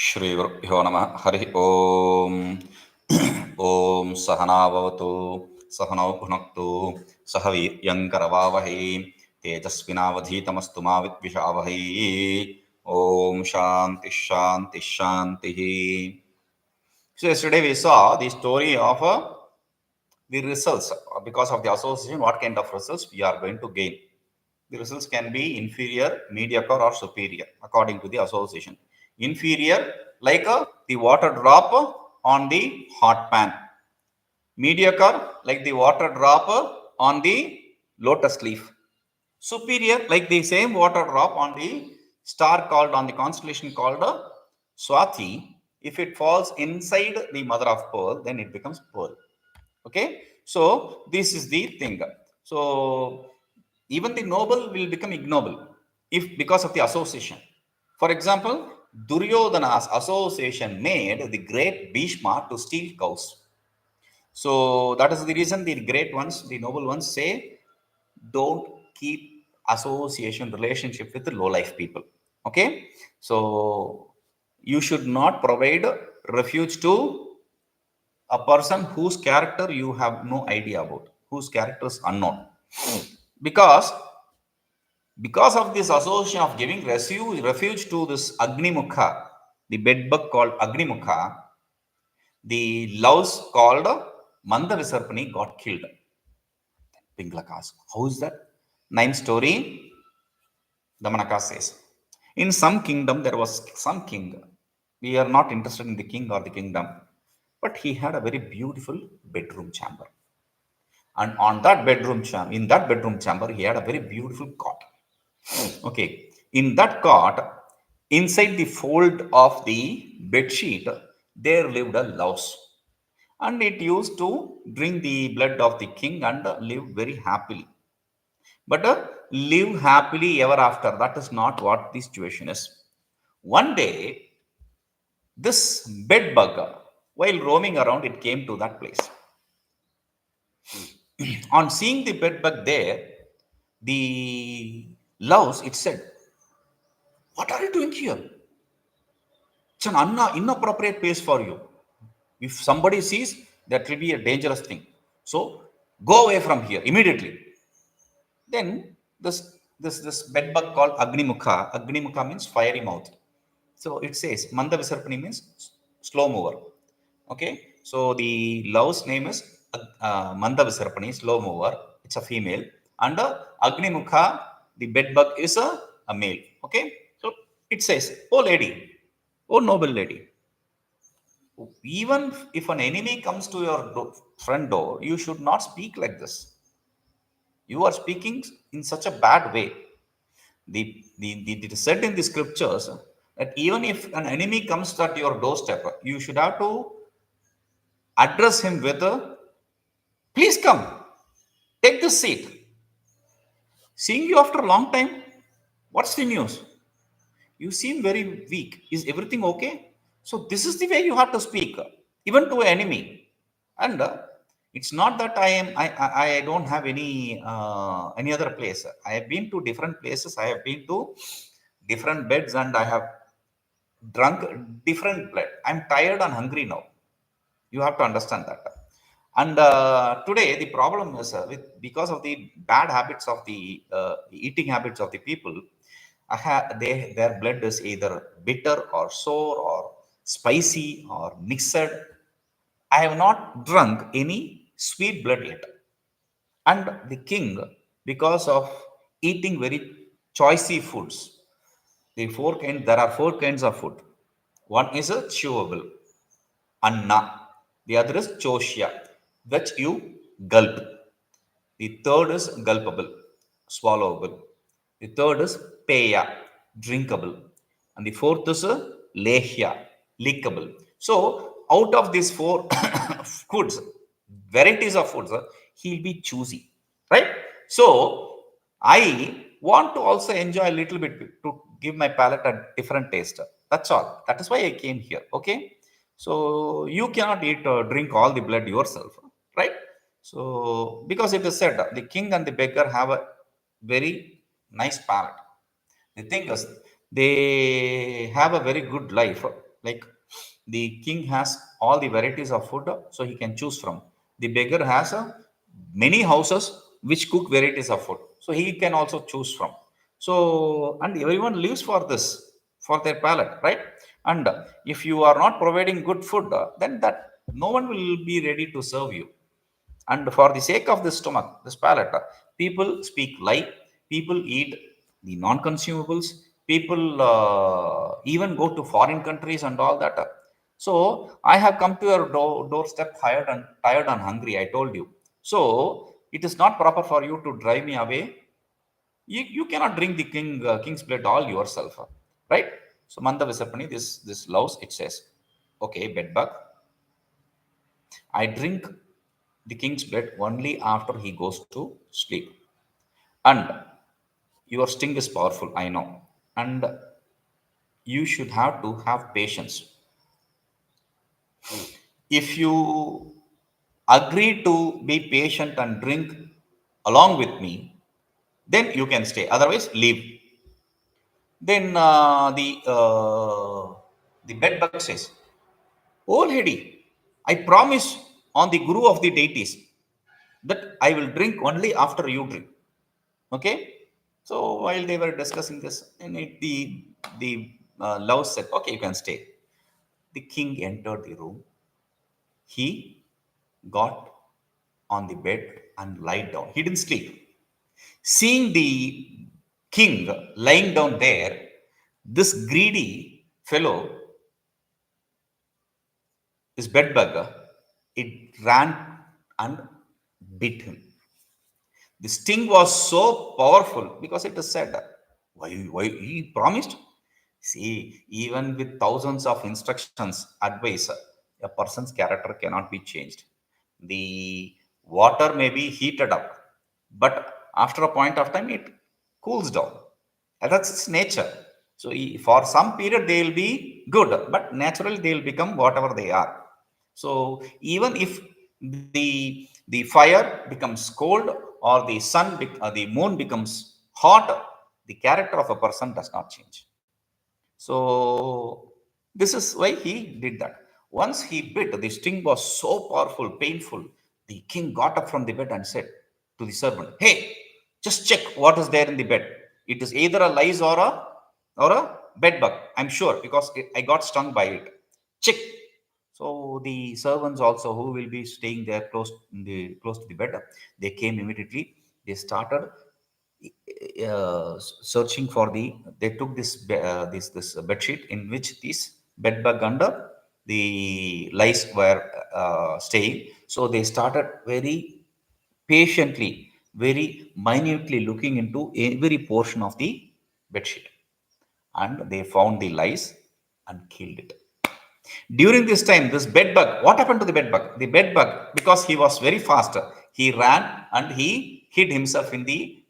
श्रीगुरुभ्यो नमः हरिः ओम् ॐ सहनाववतु सहनौ भुनक्तु सह वीर्यङ्करवावहै तेजस्विनावधीतमस्तु मा विद्विषावहै ॐ शान्तिः शान्तिः शान्तिः. So yesterday we saw the story of the results. Because of the association, what kind of results we are going to gain. The results can be inferior, mediocre, or superior according to the association. Inferior, like the water drop on the hot pan. Mediocre, like the water drop on the lotus leaf. Superior, like the same water drop on the star called, on the constellation called Swati. If it falls inside the mother of pearl, then it becomes pearl. Okay, so this is the thing. So even the noble will become ignoble if because of the association. For example, Duryodhana's association made the great Bhishma to steal cows. So that is the reason the great ones, the noble ones say, don't keep association relationship with the low life people. Okay, so you should not provide refuge to a person whose character you have no idea about, whose character is unknown. Because of this association of giving refuge to this Agnimukha, the bedbug called Agnimukha, the louse called Mandavisarpani got killed. Pinglak asked, how is that? Ninth story, Damanaka says, in some kingdom there was some king. We are not interested in the king or the kingdom, but he had a very beautiful bedroom chamber. And on that in that bedroom chamber, he had a very beautiful cot. Okay, in that cot, inside the fold of the bed sheet, there lived a louse, and it used to drink the blood of the king and live very happily. But live happily ever after, that is not what the situation is. One day, this bed bug, while roaming around, it came to that place. On seeing the bed bug there, the louse, it said, what are you doing here? It's an inappropriate place for you. If somebody sees, that will be a dangerous thing. So go away from here immediately. Then this bed bug called Agnimukha. Agnimukha means fiery mouth. So it says Mandavisarpani means slow mover. Okay. So the love's name is Mandavisarpani, slow mover. It's a female. And Agnimukha, the bed bug, is a male. Okay. So it says, oh lady, oh noble lady, even if an enemy comes to your front door, you should not speak like this. You are speaking in such a bad way. It is said in the scriptures that even if an enemy comes at your doorstep, you should have to address him with a, please come, take this seat. Seeing you after a long time, what's the news? You seem very weak. Is everything okay? So this is the way you have to speak, even to an enemy. And it's not that I don't have any other place. I have been to different places. I have been to different beds, and I have drunk different blood. I'm tired and hungry now. You have to understand that. And today the problem is because of the bad habits of the eating habits of the people. Their blood is either bitter or sour or spicy or mixed. I have not drunk any sweet blood yet. And the king, because of eating very choicy foods, there are four kinds of food. One is a chewable, anna. The other is choshya, which you gulp. The third is gulpable, swallowable. The third is peya, drinkable. And the fourth is lehya, lickable. So, out of these four foods, varieties of foods, he'll be choosy, right? So, I want to also enjoy a little bit to give my palate a different taste. That's all. That is why I came here. Okay. So, you cannot eat or drink all the blood yourself, right? So, because it is said the king and the beggar have a very nice palate. The thing is, they have a very good life. Like the king has all the varieties of food, so he can choose from. The beggar has many houses which cook varieties of food, so he can also choose from. So, and everyone lives for this, for their palate, right? And if you are not providing good food, then that no one will be ready to serve you. And for the sake of this stomach, this palate, people speak lie, people eat the non-consumables, people even go to foreign countries and all that. So I have come to your doorstep tired and hungry, I told you. So it is not proper for you to drive me away. You cannot drink the king's blood all yourself, right? So Manda Visapani, this loves, it says, okay, bedbug, I drink the king's blood only after he goes to sleep. And your sting is powerful, I know. And you should have to have patience. If you agree to be patient and drink along with me, then you can stay. Otherwise, leave. Then the bedbug says, "Oh lady, I promise on the Guru of the deities that I will drink only after you drink." Okay. So while they were discussing this, and the love said, "Okay, you can stay." The king entered the room. He got on the bed and lied down. He didn't sleep. Seeing the king lying down there, this greedy fellow, this bedbugger, it ran and bit him. The sting was so powerful because it is said, why he promised? See, even with thousands of instructions, advice, a person's character cannot be changed. The water may be heated up, but after a point of time, it cools down. And that's its nature. So, for some period, they will be good, but naturally, they will become whatever they are. So, even if the fire becomes cold or the the moon becomes hot, the character of a person does not change. So this is why he did that. Once he bit, the sting was so powerful, painful. The king got up from the bed and said to the servant, "Hey, just check what is there in the bed. It is either a lice or a bed bug. I'm sure because I got stung by it. Check." So the servants also who will be staying there close to the bed, they came immediately. They started searching for they took this bed sheet in which this bed bug under the lice were staying. So they started very patiently, very minutely looking into every portion of the bed sheet, and they found the lice and killed it. During this time, this bed bug, what happened to the bed bug? The bed bug, because he was very fast, he ran and he hid himself in the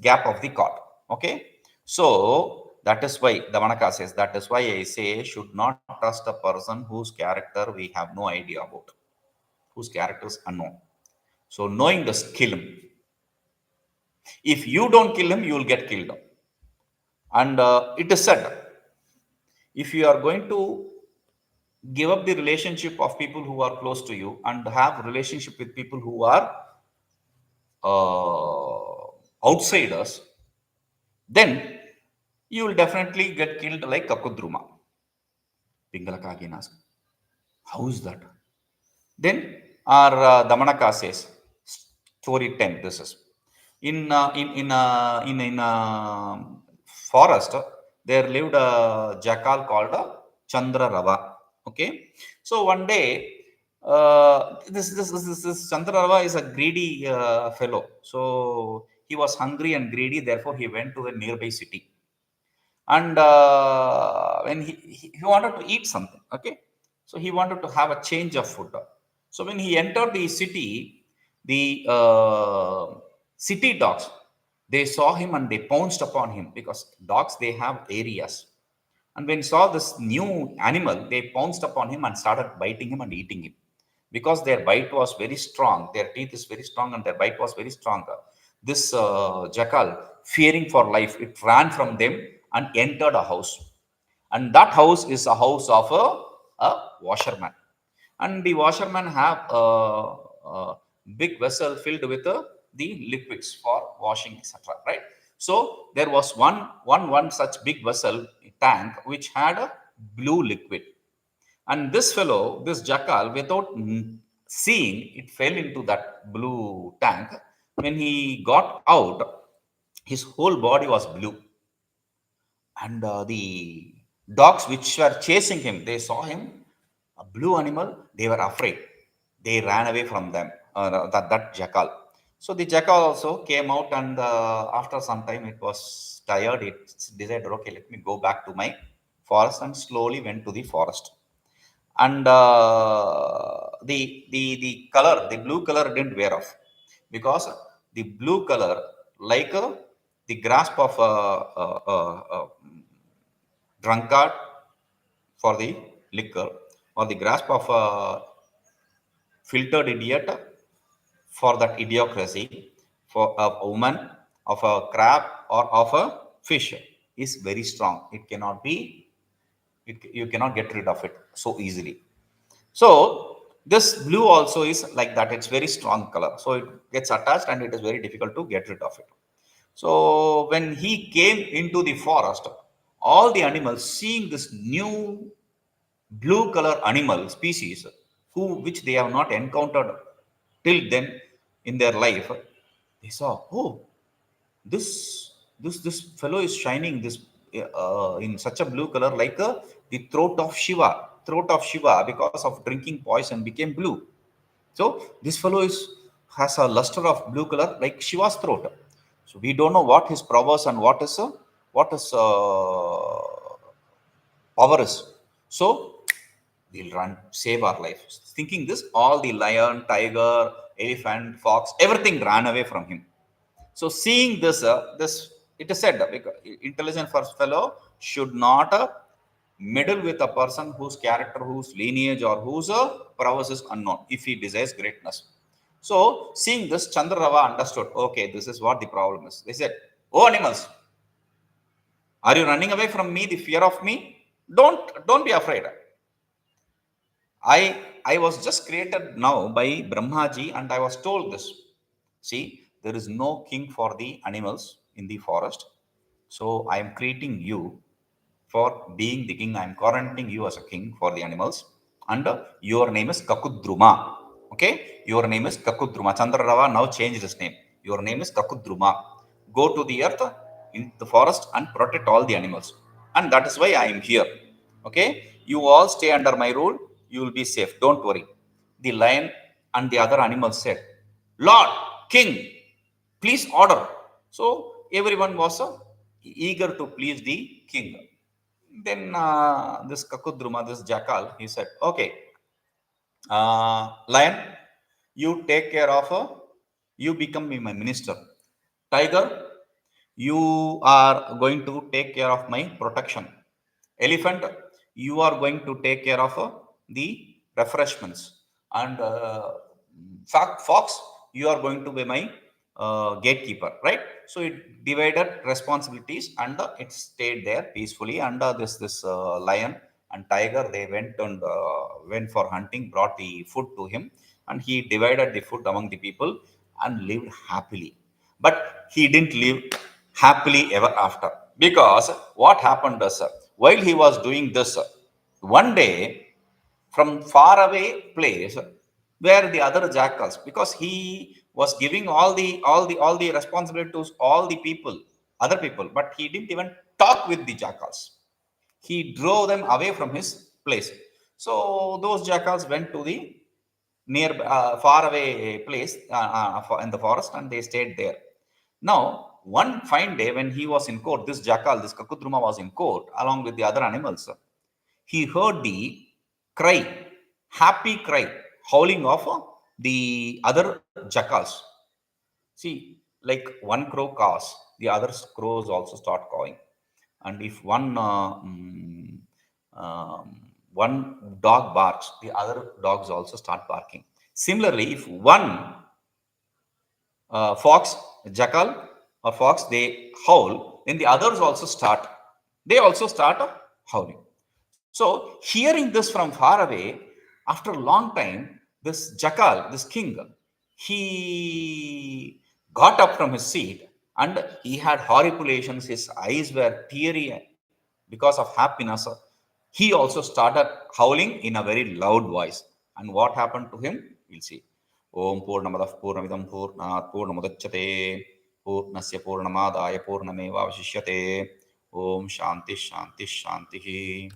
gap of the cot. Okay. So that is why Damanaka says, that is why I say should not trust a person whose character we have no idea about, whose character is unknown. So knowing this, kill him. If you don't kill him, you will get killed. And it is said, if you are going to give up the relationship of people who are close to you and have relationship with people who are outsiders, then you will definitely get killed like Kakudruma. Pingalakagin asked, "How is that?" Then our Damanaka says, story 10. This is in forest. There lived a jackal called Chandra Rava. Okay, so one day, this Chandra Rava is a greedy fellow. So he was hungry and greedy. Therefore, he went to the nearby city, and when he wanted to eat something. Okay, so he wanted to have a change of food. So when he entered the city, the city dogs, they saw him and they pounced upon him, because dogs, they have areas. And when saw this new animal, they pounced upon him and started biting him and eating him, because their bite was very strong, their teeth is very strong and their bite was very strong. This jackal, fearing for life, it ran from them and entered a house. and that house is a house of a washerman, and the washerman have a big vessel filled with the liquids for washing, etc. Right? So there was one such big vessel tank which had a blue liquid, and this fellow, this jackal, without seeing, it fell into that blue tank. When he got out, his whole body was blue, and the dogs which were chasing him, they saw him, a blue animal, they were afraid, they ran away from them, that jackal. So the jackal also came out, and after some time it was tired, it decided, okay, let me go back to my forest, and slowly went to the forest. And the color, the blue color didn't wear off, because the blue color, like the grasp of a drunkard for the liquor, or the grasp of a filtered idiot for that idiocracy, for a woman, of a crab, or of a fish, is very strong. It cannot be, you cannot get rid of it so easily. So this blue also is like that. It's very strong color. So it gets attached, and it is very difficult to get rid of it. So when he came into the forest, all the animals, seeing this new blue color animal species, which they have not encountered till then in their life, they saw, oh, this fellow is shining this in such a blue color, like the throat of Shiva, because of drinking poison, became blue. So this fellow has a luster of blue color like Shiva's throat. So we don't know what his prowess and what is power is. So we'll run, save our life. Thinking this, all the lion, tiger, elephant, fox, everything ran away from him. So seeing this, it is said that intelligent first fellow should not meddle with a person whose character, whose lineage, or whose prowess is unknown, if he desires greatness. So seeing this, Chandrarava understood, okay, this is what the problem is. They said, oh animals, are you running away from me, the fear of me? Don't be afraid. I was just created now by Brahmaji, and I was told this. See, there is no king for the animals in the forest. So I am creating you for being the king. I am quarantining you as a king for the animals. And your name is Kakudruma. Okay? Your name is Kakudruma. Chandrarava now changed his name. Your name is Kakudruma. Go to the earth, in the forest, and protect all the animals. And that is why I am here. Okay? You all stay under my rule. You will be safe. Don't worry. The lion and the other animals said, Lord, King, please order. So everyone was eager to please the king. Then this Kakudruma, this jackal, he said, okay, lion, you take care of, you become my minister. Tiger, you are going to take care of my protection. Elephant, you are going to take care of the refreshments. And fox, you are going to be my gatekeeper, right? So it divided responsibilities, and it stayed there peacefully. And this lion and tiger, they went for hunting, brought the food to him, and he divided the food among the people and lived happily. But he didn't live happily ever after, because what happened is, while he was doing this, one day, from far away place, where the other jackals, because he was giving all the responsibility to all the people, other people, but he didn't even talk with the jackals. He drove them away from his place. So those jackals went to the near far away place, in the forest, and they stayed there. Now one fine day, when he was in court, this jackal, this Kakudruma, was in court along with the other animals. He heard the cry, happy cry, howling of the other jackals. See, like one crow caws, the other crows also start cawing. And if one dog barks, the other dogs also start barking. Similarly, if one fox, jackal, or fox, they howl, then the others also start. They also start howling. So, hearing this from far away, after a long time, this jackal, this king, he got up from his seat and he had horripilations. His eyes were teary because of happiness. He also started howling in a very loud voice. And what happened to him? We'll see. Om Purnamadav Purnamidam Purnat Purnamudachyate Purnasya Purnamadaya Purnameva Vashishyate Om Shanti Shanti Shanti.